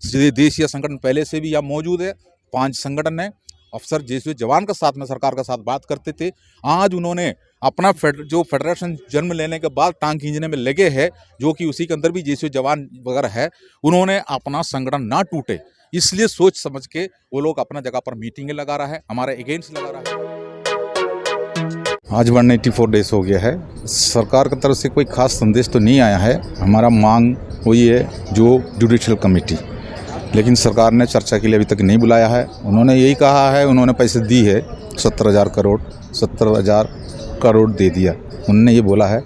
देशीय संगठन पहले से भी यहाँ मौजूद है, 5 संगठन है। अफसर जैसे जवान के साथ में सरकार के साथ बात करते थे। आज उन्होंने अपना जो फेडरेशन जन्म लेने के बाद टांग खींचने में लगे हैं, जो कि उसी के अंदर भी जैसे जवान वगैरह है, उन्होंने अपना संगठन ना टूटे इसलिए सोच समझ के वो लोग अपना जगह पर मीटिंगें लगा रहा है, हमारे अगेंस्ट लगा रहा है। आज 184 डेज हो गया है। सरकार की तरफ से कोई खास संदेश तो नहीं आया है। हमारा मांग वही है जो जुडिशियल कमेटी, लेकिन सरकार ने चर्चा के लिए अभी तक नहीं बुलाया है। उन्होंने यही कहा है, उन्होंने पैसे दी है 70,000 करोड़ दे दिया। उन्होंने ये बोला है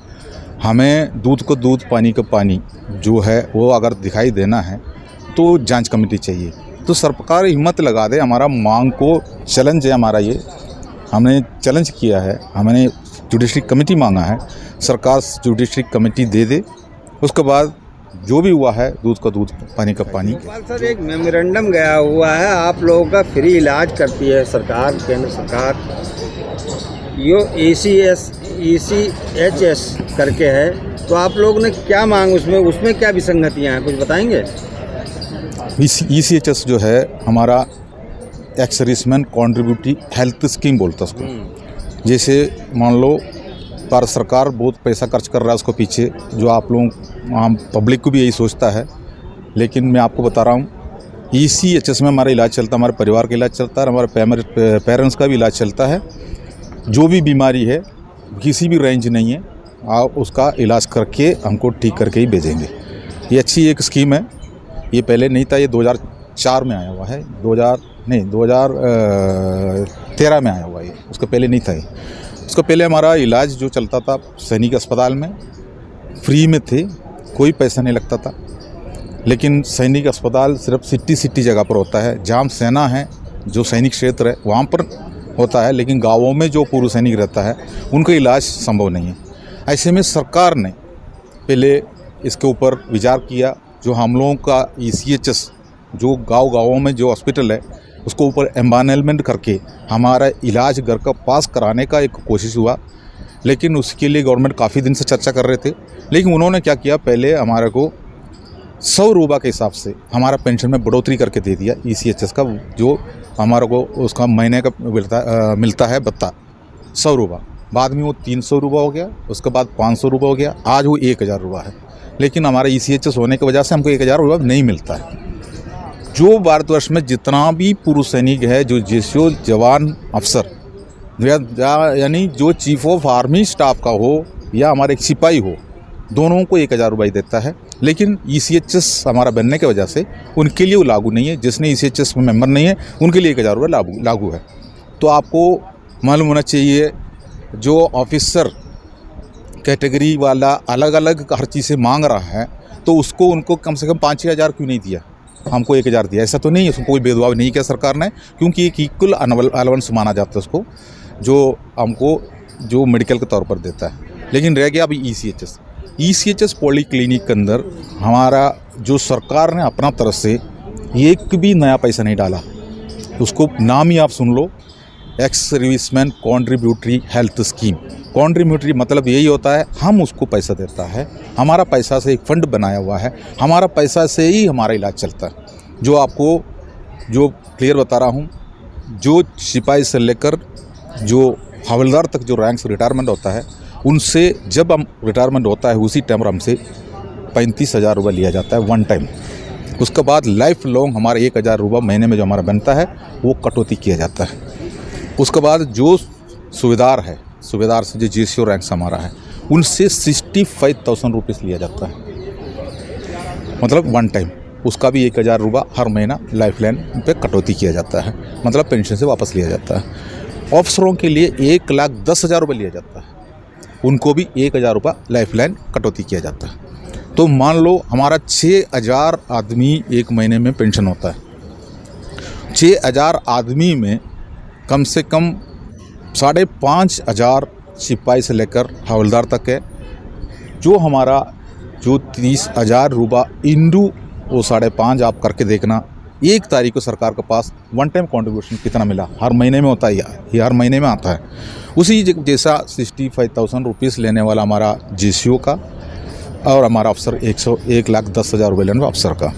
हमें दूध को दूध पानी को पानी जो है वो अगर दिखाई देना है तो जांच कमेटी चाहिए। तो सरकार हिम्मत लगा दे, हमारा मांग को चैलेंज है हमारा, ये हमने चैलेंज किया है, हमने जुडिशरी कमेटी मांगा है। सरकार जुडिशरी कमेटी दे दे, उसके बाद जो भी हुआ है दूध का दूध पानी का पानी। सर एक मेमोरेंडम गया हुआ है, आप लोगों का फ्री इलाज करती है सरकार, केंद्र सरकार। यो ECHS करके है, तो आप लोगों ने क्या मांग उसमें क्या विसंगतियां हैं, कुछ बताएंगे? ECHS जो है हमारा x serviceman contributory health scheme बोलता है उसको। जैसे मान लो भारत सरकार बहुत पैसा खर्च कर रहा है उसको पीछे, जो आप लोग आम पब्लिक को भी यही सोचता है, लेकिन मैं आपको बता रहा हूँ ECHS में हमारा इलाज चलता है, हमारे परिवार का इलाज चलता है, हमारे पेरेंट्स का भी इलाज चलता है। जो भी बीमारी है किसी भी रेंज नहीं है, आप उसका इलाज करके हमको ठीक करके ही भेजेंगे। ये अच्छी एक स्कीम है, ये पहले नहीं था, ये 2004 में आया हुआ है, 2013 में आया हुआ है, ये उसका पहले नहीं था। ये उसका पहले हमारा इलाज जो चलता था सैनिक अस्पताल में फ्री में थे, कोई पैसा नहीं लगता था। लेकिन सैनिक अस्पताल सिर्फ सिटी जगह पर होता है, जहाँ सेना है, जो सैनिक क्षेत्र है वहाँ पर होता है, लेकिन गाँवों में जो पूर्व सैनिक रहता है उनका इलाज संभव नहीं है। ऐसे में सरकार ने पहले इसके ऊपर विचार किया, जो हम लोगों का ECHS जो गाँव में जो हॉस्पिटल है उसको ऊपर एम्बानेलमेंट करके हमारा इलाज घर का पास कराने का एक कोशिश हुआ। लेकिन उसके लिए गवर्नमेंट काफ़ी दिन से चर्चा कर रहे थे, लेकिन उन्होंने क्या किया, पहले हमारे को 100 रुपये के हिसाब से हमारा पेंशन में बढ़ोतरी करके दे दिया ECHS का, जो हमारे को उसका महीने का मिलता है भत्ता 100 रुपये। बाद में वो 300 रुपये हो गया, उसके बाद 500 रुपये हो गया, आज वो 1000 रुपये है। लेकिन हमारा ECHS होने की वजह से हमको 1000 रुपये नहीं मिलता है। जो भारतवर्ष में जितना भी पूर्व सैनिक है, जो जेसीओ जवान अफसर यानी जो चीफ ऑफ आर्मी स्टाफ का हो या हमारे एक सिपाही हो, दोनों को 1000 रुपये देता है। लेकिन ECHS हमारा बनने की वजह से उनके लिए वो लागू नहीं है। जिसने ECHS में मेंबर नहीं है उनके लिए 1000 रुपये लागू है। तो आपको मालूम होना चाहिए, जो ऑफिसर कैटेगरी वाला अलग अलग हर चीज़ से मांग रहा है, तो उसको उनको कम से कम 5-6 हज़ार क्यों नहीं दिया, हमको 1000 दिया? ऐसा तो नहीं है, उसको कोई भेदभाव नहीं किया सरकार ने, क्योंकि एक इक्वल अलाउंस माना जाता है उसको, जो हमको जो मेडिकल के तौर पर देता है। लेकिन रह गया अभी ECHS पॉलीक्लिनिक के अंदर हमारा जो सरकार ने अपना तरफ से एक भी नया पैसा नहीं डाला। उसको नाम ही आप सुन लो, ex serviceman contributory health scheme. Contributory मतलब यही होता है हम उसको पैसा देता है, हमारा पैसा से एक फंड बनाया हुआ है, हमारा पैसा से ही हमारा इलाज चलता है। जो आपको जो क्लियर बता रहा हूँ, जो सिपाही से लेकर जो हवलदार तक जो रैंक से रिटायरमेंट होता है, उनसे जब हम रिटायरमेंट होता है उसी टाइम हमसे 35,000 रुपये लिया जाता है वन टाइम। उसके बाद लाइफ लॉन्ग हमारा 1000 रुपये महीने में जो हमारा बनता है वो कटौती किया जाता है। उसके बाद जो सूबेदार से जो जेसीओ रैंक हमारा है, उनसे 65,000 रुपीज़ लिया जाता है, मतलब वन टाइम। उसका भी 1000 रुपये हर महीना लाइफ लाइन पे कटौती किया जाता है, मतलब पेंशन से वापस लिया जाता है। अफसरों के लिए 1,10,000 रुपये लिया जाता है, उनको भी 1000 रुपये लाइफ लाइन कटौती किया जाता है। तो मान लो हमारा 6000 आदमी एक महीने में पेंशन होता है। 6000 आदमी में कम से कम 5,500 सिपाही से लेकर हवलदार तक है। जो हमारा जो 30,000 रुपये इंटू वो 5.5 आप करके देखना, 1 तारीख को सरकार के पास वन टाइम कंट्रीब्यूशन कितना मिला, हर महीने में होता है, ये हर महीने में आता है। उसी जैसा 65,000 रुपीज़ लेने वाला हमारा जेसीओ का और हमारा अफसर 1,10,000 रुपये लेने वाला अफसर का।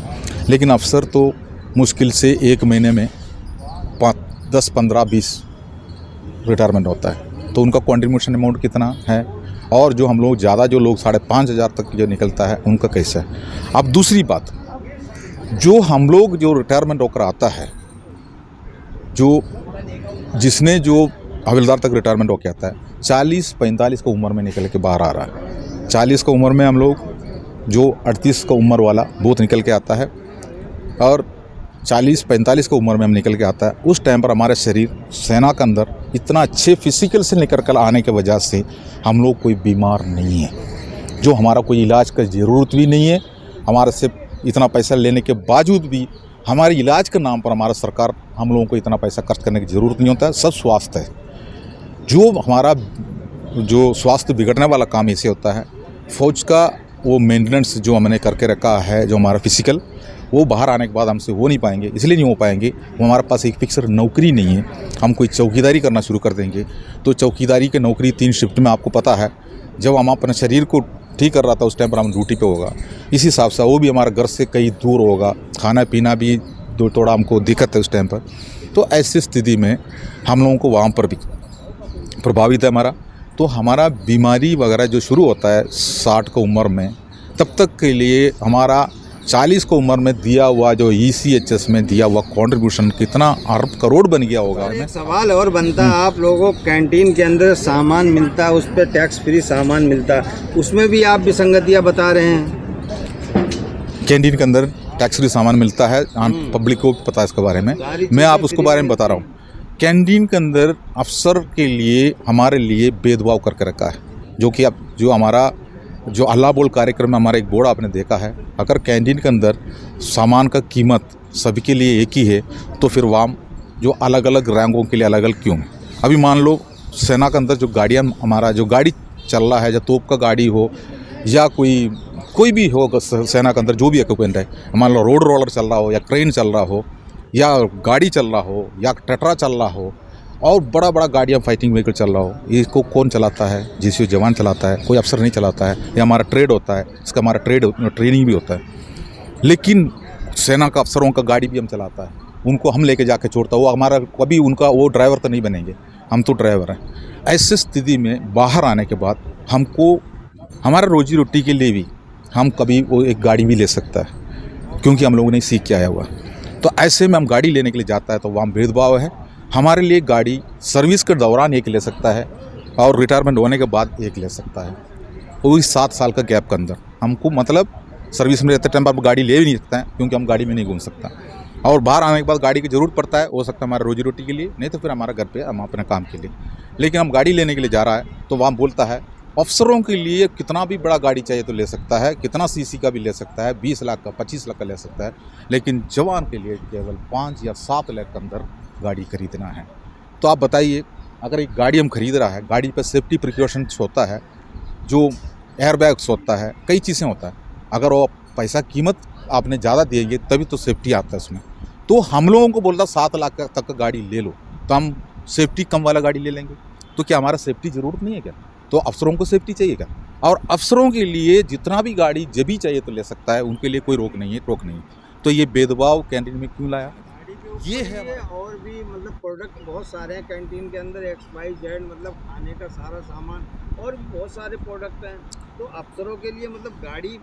लेकिन अफसर तो मुश्किल से एक महीने में 10, 15, 20 रिटायरमेंट होता है, तो उनका कंट्रीब्यूशन अमाउंट कितना है, और जो हम लोग ज़्यादा जो लोग 5,500 तक जो निकलता है उनका कैसा है। अब दूसरी बात, जो हम लोग जो रिटायरमेंट होकर आता है, जो जिसने जो हवलदार तक रिटायरमेंट होकर आता है 40-45 की उम्र में निकल के बाहर आ रहा है। 40 की उम्र में हम लोग जो 38 का उम्र वाला बहुत निकल के आता है, और 40-45 की उम्र में हम निकल के आता है। उस टाइम पर हमारा शरीर सेना के अंदर इतना अच्छे फिजिकल से निकल कर आने की वजह से हम लोग कोई बीमार नहीं है, जो हमारा कोई इलाज का ज़रूरत भी नहीं है। हमारे से इतना पैसा लेने के बावजूद भी हमारे इलाज के नाम पर हमारा सरकार हम लोगों को इतना पैसा खर्च करने की ज़रूरत नहीं होता है। सब स्वास्थ्य है, जो हमारा जो स्वास्थ्य बिगड़ने वाला काम ऐसे होता है। फ़ौज का वो मेंटेनेंस जो हमने करके रखा है, जो हमारा फिजिकल, वो बाहर आने के बाद हमसे हो नहीं पाएंगे। इसलिए नहीं हो पाएंगे, वो हमारे पास एक फिक्सर नौकरी नहीं है। हम कोई चौकीदारी करना शुरू कर देंगे तो चौकीदारी की नौकरी 3 शिफ्ट में, आपको पता है। जब हम अपने शरीर को ठीक कर रहा था उस टाइम पर हम ड्यूटी पे होगा, इस हिसाब से वो भी हमारे घर से कहीं दूर होगा, खाना पीना भी थोड़ा हमको दिक्कत है उस टाइम पर। तो ऐसी स्थिति में हम लोगों को वहाँ पर भी प्रभावित है हमारा। तो हमारा बीमारी वगैरह जो शुरू होता है 60 की उम्र में, तब तक के लिए हमारा 40 की उम्र में दिया हुआ जो ECHS में दिया हुआ कंट्रीब्यूशन कितना अरब करोड़ बन गया होगा। एक सवाल और बनता है, आप लोगों को कैंटीन के अंदर सामान मिलता है, उस पर टैक्स फ्री सामान मिलता है, उसमें भी आप विसंगतियाँ बता रहे हैं। कैंटीन के अंदर टैक्स फ्री सामान मिलता है, पब्लिक को पता है इसके बारे में, मैं आप उसके बारे में बता रहा हूँ। कैंटीन के अंदर अफसर के लिए हमारे लिए भेदभाव करके रखा है, जो कि अब जो हमारा जो अल्लाह बोल कार्यक्रम में हमारा एक बोर्ड आपने देखा है। अगर कैंटीन के अंदर सामान का कीमत सभी के लिए एक ही है, तो फिर वहाँ जो अलग अलग रैंकों के लिए अलग अलग क्यों है। अभी मान लो सेना के अंदर जो गाड़ियाँ, हमारा जो गाड़ी चल रहा है, या तोप का गाड़ी हो या कोई भी हो सेना के अंदर जो भी इक्विपमेंट है, मान लो रोड रोलर चल रहा हो, या क्रेन चल रहा हो, या गाड़ी चल रहा हो, या ट्रैक्टर चल रहा हो, और बड़ा बड़ा गाड़ियाँ फाइटिंग व्हीकल चल रहा हो, इसको कौन चलाता है? जिसको जवान चलाता है, कोई अफसर नहीं चलाता है। ये हमारा ट्रेड होता है, इसका हमारा ट्रेनिंग भी होता है। लेकिन सेना का अफसरों का गाड़ी भी हम चलाता है, उनको हम लेके जाके छोड़ता है। वो हमारा कभी उनका वो ड्राइवर तो नहीं बनेंगे, हम तो ड्राइवर हैं। ऐसी स्थिति में बाहर आने के बाद हमको हमारा रोजी रोटी के लिए भी हम कभी वो एक गाड़ी भी ले सकता है, क्योंकि हम लोगों ने सीख के आया हुआ। तो ऐसे में हम गाड़ी लेने के लिए जाता है तो वहाँ भेदभाव है। हमारे लिए गाड़ी सर्विस के दौरान एक ले सकता है और रिटायरमेंट होने के बाद एक ले सकता है, वो भी 7 साल का गैप के अंदर। हमको मतलब सर्विस में रहते टाइम पर गाड़ी ले भी नहीं सकता है, क्योंकि हम गाड़ी में नहीं घूम सकता। और बाहर आने के बाद गाड़ी की ज़रूरत पड़ता है, हो सकता है हमारा रोजी रोटी के लिए, नहीं तो फिर हमारा घर पे हम अपने काम के लिए। लेकिन हम गाड़ी लेने के लिए जा रहा है तो वहाँ बोलता है अफसरों के लिए कितना भी बड़ा गाड़ी चाहिए तो ले सकता है, कितना सीसी का भी ले सकता है, 20 लाख का, 25 लाख का ले सकता है। लेकिन जवान के लिए केवल 5 या 7 लाख के अंदर गाड़ी खरीदना है। तो आप बताइए, अगर एक गाड़ी हम खरीद रहा है, गाड़ी पर सेफ्टी प्रिकॉशंस होता है, जो एयरबैग्स होता है, कई चीज़ें होता है। अगर वो पैसा कीमत आपने ज़्यादा देंगे तभी तो सेफ्टी आता है उसमें। तो हम लोगों को बोलता 7 लाख तक का गाड़ी ले लो, तो हम सेफ्टी कम वाला गाड़ी ले लेंगे। तो क्या हमारा सेफ्टी ज़रूरत नहीं है क्या? तो अफसरों को सेफ्टी चाहिए क्या? और अफसरों के लिए जितना भी गाड़ी जब भी चाहिए तो ले सकता है, उनके लिए कोई रोक नहीं है। तो ये भेदभाव कैंटीन में क्यों लाया? ये है। और भी मतलब प्रोडक्ट बहुत सारे हैं कैंटीन के अंदर, XYZ मतलब खाने का सारा सामान, और भी बहुत सारे प्रोडक्ट हैं। तो अफसरों के लिए मतलब गाड़ी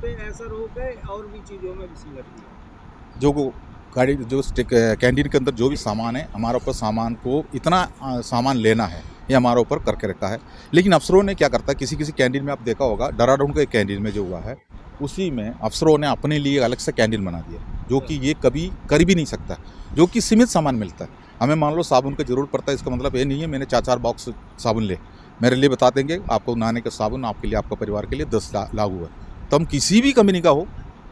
पे ऐसा रोक है, और भी चीज़ों में विसंगति है। जो गाड़ी जो कैंटीन के अंदर जो भी सामान है, हमारे ऊपर सामान को इतना सामान लेना है, ये हमारे ऊपर करके रखा है। लेकिन अफसरों ने क्या करता है, किसी कैंटीन में आप देखा होगा, डराडून के कैंटीन में जो हुआ है, उसी में अफसरों ने अपने लिए अलग से कैंटीन बना दिया, जो कि ये कभी कर भी नहीं सकता, जो कि सीमित सामान मिलता है। हमें मान लो साबुन की ज़रूरत पड़ता है, इसका मतलब ये नहीं है मैंने 4 बॉक्स साबुन ले, मेरे लिए बता देंगे आपको नहाने का साबुन आपके लिए, आपका परिवार के लिए 10 लागू है, तो हम किसी भी कंपनी का हो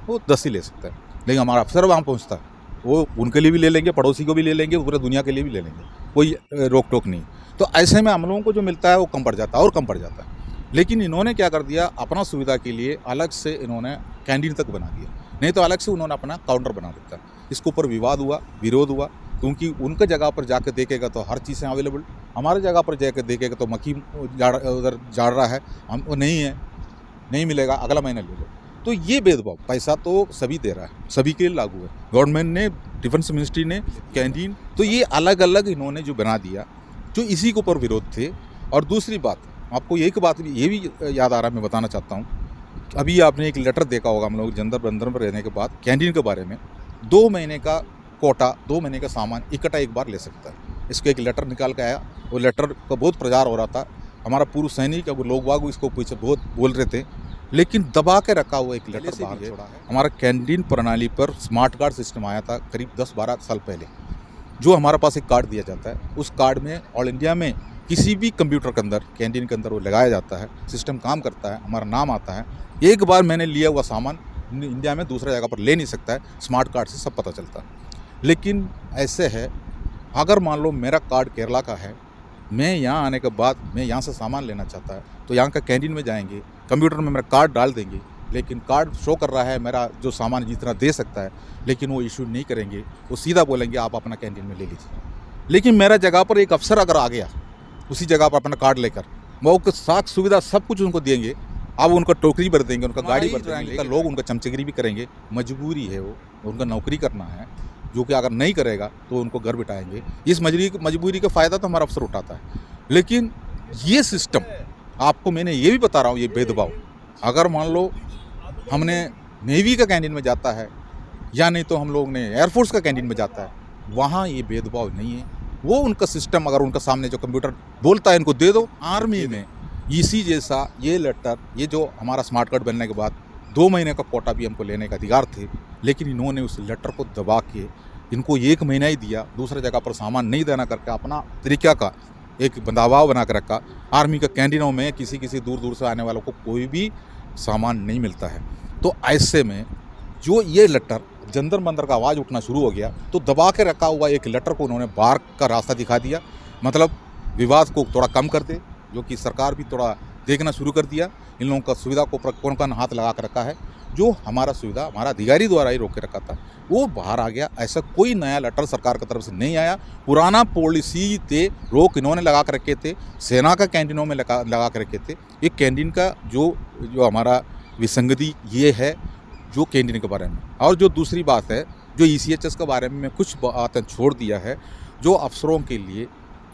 वो 10 ही ले सकते हैं। लेकिन हमारा अफसर वहाँ पहुँचता है, वो उनके लिए भी ले लेंगे, पड़ोसी को भी ले लेंगे, पूरे दुनिया के लिए भी ले लेंगे, कोई रोक टोक नहीं। तो ऐसे में हम लोगों को जो मिलता है वो कम पड़ जाता है और कम पड़ जाता है। लेकिन इन्होंने क्या कर दिया, अपना सुविधा के लिए अलग से इन्होंने कैंटीन तक बना दिया, नहीं तो अलग से उन्होंने अपना काउंटर बना देता। इसके ऊपर विवाद हुआ, विरोध हुआ, क्योंकि उनके जगह पर जाकर देखेगा तो हर चीज़ें अवेलेबल, हमारे जगह पर जाकर देखेगा तो मक्खी उधर झाड़ रहा है, हम वो नहीं है, नहीं मिलेगा, अगला महीना ले लो। तो ये भेदभाव पैसा तो सभी दे रहा है, सभी के लिए लागू है। गवर्नमेंट ने, डिफेंस मिनिस्ट्री ने, कैंटीन, तो ये अलग अलग इन्होंने जो बना दिया, जो इसी के ऊपर विरोध थे। और दूसरी बात, आपको एक बात ये भी याद आ रहा है, मैं बताना चाहता हूँ। अभी आपने एक लेटर देखा होगा हम लोग जंतर बंदर में रहने के बाद, कैंटीन के बारे में 2 महीने का कोटा, 2 महीने का सामान इकट्ठा एक बार ले सकता है। इसको एक लेटर निकाल के आया, वो लेटर का बहुत प्रचार हो रहा था, हमारा पूर्व सैनिक लोग बाग इसको पीछे बहुत बोल रहे थे, लेकिन दबा के रखा हुआ एक लेटर बाहर छोड़ा है। हमारा कैंटीन प्रणाली पर स्मार्ट कार्ड सिस्टम आया था करीब 10-12 साल पहले। जो हमारा पास एक कार्ड दिया जाता है, उस कार्ड में ऑल इंडिया में किसी भी कंप्यूटर के अंदर, कैंटीन के अंदर वो लगाया जाता है, सिस्टम काम करता है, हमारा नाम आता है। एक बार मैंने लिया हुआ सामान इंडिया में दूसरा जगह पर ले नहीं सकता है, स्मार्ट कार्ड से सब पता चलता है। लेकिन ऐसे है, अगर मान लो मेरा कार्ड केरला का है, मैं यहाँ आने के बाद मैं यहाँ से सामान लेना चाहता है, तो यहाँ का कैंटीन में जाएंगे, कंप्यूटर में मेरा कार्ड डाल देंगे, लेकिन कार्ड शो कर रहा है मेरा जो सामान जितना दे सकता है, लेकिन वो इशू नहीं करेंगे, वो सीधा बोलेंगे आप अपना कैंटीन में ले लीजिए। लेकिन मेरा जगह पर एक अफसर अगर आ गया उसी जगह पर अपना कार्ड लेकर, वो साख सुविधा सब कुछ उनको देंगे, अब उनका टोकरी भर देंगे, उनका गाड़ी भर देंगे, लोग उनका चमचगिरी भी करेंगे। मजबूरी है, वो उनका नौकरी करना है, जो कि अगर नहीं करेगा तो उनको घर बिठाएंगे। इस मजबूरी का फ़ायदा तो हमारा अफसर उठाता है। लेकिन ये सिस्टम, आपको मैंने ये भी बता रहा हूँ, ये भेदभाव, अगर मान लो हमने नेवी का कैंटीन में जाता है या नहीं तो हम लोग ने एयरफोर्स का कैंटीन में जाता है, वहाँ ये भेदभाव नहीं है। वो उनका सिस्टम, अगर उनका सामने जो कंप्यूटर बोलता है इनको दे दो। आर्मी में इसी जैसा ये लेटर, ये जो हमारा स्मार्ट कार्ड बनने के बाद 2 महीने का कोटा भी हमको लेने का अधिकार थे, लेकिन इन्होंने उस लेटर को दबा के इनको 1 महीना ही दिया, दूसरे जगह पर सामान नहीं देना करके अपना तरीका का एक बंदावा बना कर रखा। आर्मी के कैंटीनों में किसी दूर दूर से आने वालों को कोई भी सामान नहीं मिलता है। तो ऐसे में जो ये लेटर जंतर मंतर का आवाज़ उठना शुरू हो गया, तो दबा के रखा हुआ एक लेटर को उन्होंने बाहर का रास्ता दिखा दिया। मतलब विवाद को थोड़ा कम कर दे, जो कि सरकार भी थोड़ा देखना शुरू कर दिया। इन लोगों का सुविधा को कौन कौन हाथ लगा कर रखा है, जो हमारा सुविधा हमारा अधिकारी द्वारा ही रोक के रखा था, वो बाहर आ गया। ऐसा कोई नया लेटर सरकार की तरफ से नहीं आया, पुराना पॉलिसी थे, रोक इन्होंने लगा कर रखे थे, सेना का कैंटीनों में लगा कर रखे थे। ये कैंटीन का जो हमारा विसंगति ये है जो कैंटीन के बारे में। और जो दूसरी बात है, जो ECHS के बारे में कुछ बातें छोड़ दिया है, जो अफसरों के लिए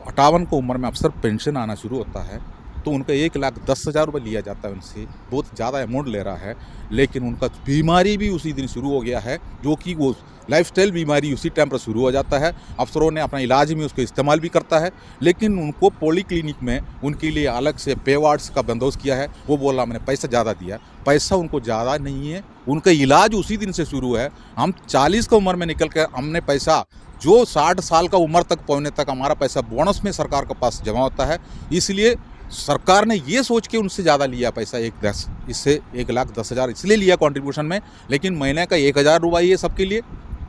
58 की उम्र में अफसर पेंशन आना शुरू होता है, तो उनका 1,10,000 रुपये लिया जाता है उनसे, बहुत ज़्यादा अमाउंट ले रहा है। लेकिन उनका बीमारी भी उसी दिन शुरू हो गया है, जो कि वो लाइफस्टाइल बीमारी उसी टाइम पर शुरू हो जाता है। अफसरों ने अपना इलाज में उसको इस्तेमाल भी करता है, लेकिन उनको पॉलीक्लिनिक में उनके लिए अलग से पे वार्ड्स का बंदोबस्त किया है। वो बोला मैंने पैसा ज़्यादा दिया, पैसा उनको ज़्यादा नहीं है, उनका इलाज उसी दिन से शुरू है। हम 40 की उम्र में निकल कर हमने पैसा, जो 60 साल का उम्र तक पहुँचने तक हमारा पैसा बोनस में सरकार के पास जमा होता है। इसलिए सरकार ने ये सोच के उनसे ज़्यादा लिया पैसा, 1,10,000 इसलिए लिया कंट्रीब्यूशन में। लेकिन महीने का 1,000 रुपये है सबके लिए,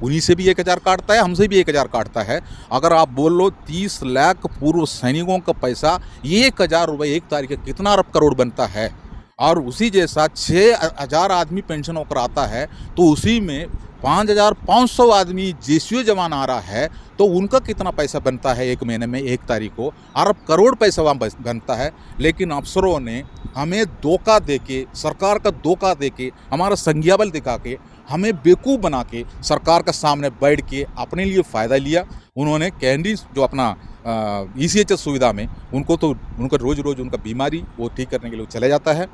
उन्हीं से भी 1,000 काटता है, हमसे भी 1,000 काटता है। अगर आप बोल लो 30 लाख पूर्व सैनिकों का पैसा 1,000 रुपये एक तारीख का कितना अरब करोड़ बनता है। और उसी जैसा 6,000 आदमी पेंशन होकर आता है, तो उसी में 5,500 आदमी JCO जवान आ रहा है, तो उनका कितना पैसा बनता है एक महीने में, एक तारीख को अरब करोड़ पैसा वहाँ बनता है। लेकिन अफसरों ने हमें धोखा देके, सरकार का धोखा देके, हमारा संज्ञाबल दिखा के, हमें बेवकूफ़ बना के सरकार का सामने बैठ के अपने लिए फ़ायदा लिया। उन्होंने कैंटीन जो अपना ECHS सुविधा में, उनको तो उनका रोज़ उनका बीमारी वो ठीक करने के लिए चला जाता है,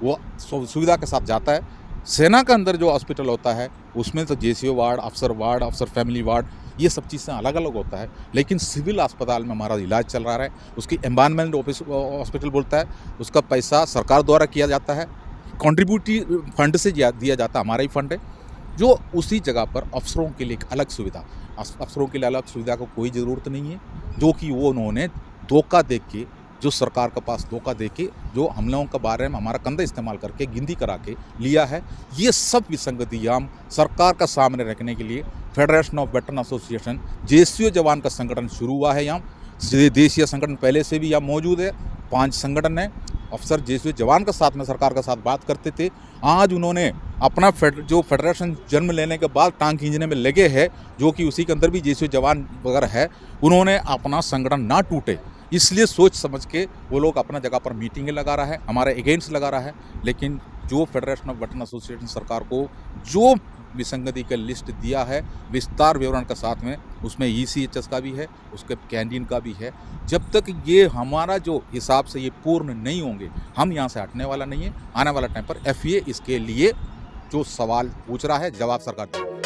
वो सुविधा के साथ जाता है। सेना के अंदर जो हॉस्पिटल होता है उसमें तो JCO वार्ड, अफसर फैमिली वार्ड, ये सब चीज़ें अलग अलग होता है। लेकिन सिविल अस्पताल में हमारा इलाज चल रहा है, उसकी एम्बानमेंट हॉस्पिटल बोलता है, उसका पैसा सरकार द्वारा किया जाता है, कॉन्ट्रीब्यूटिव फंड से दिया जाता है, हमारा ही फंड है। जो उसी जगह पर अफसरों के लिए एक अलग सुविधा, अफसरों के लिए अलग सुविधा को कोई ज़रूरत नहीं है, जो कि वो उन्होंने धोखा दे के, जो सरकार के पास धोखा दे के, जो हम लोगों के बारे में हमारा कंधा इस्तेमाल करके गिनती करा के लिया है। ये सब विसंगति हम सरकार का सामने रखने के लिए federation of veteran association, JCO जवान का संगठन शुरू हुआ है। यहाँ देशीय संगठन पहले से भी यहाँ मौजूद है, 5 संगठन है। अफसर JCO जवान के साथ में सरकार के साथ बात करते थे। आज उन्होंने अपना जो फेडरेशन जन्म लेने के बाद टांग खींचने में लगे हैं, जो कि उसी के अंदर भी JCO जवान वगैरह है, उन्होंने अपना संगठन ना टूटे इसलिए सोच समझ के वो लोग अपना जगह पर मीटिंगें लगा रहा है, हमारे अगेंस्ट लगा रहा है। लेकिन जो फेडरेशन ऑफ वेटरन एसोसिएशन सरकार को जो विसंगति का लिस्ट दिया है विस्तार विवरण के साथ में, उसमें ECHS का भी है, उसके कैंटीन का भी है। जब तक ये हमारा जो हिसाब से ये पूर्ण नहीं होंगे, हम यहाँ से हटने वाला नहीं है। आने वाला टाइम पर FEA इसके लिए जो सवाल पूछ रहा है, जवाब सरकार देगी।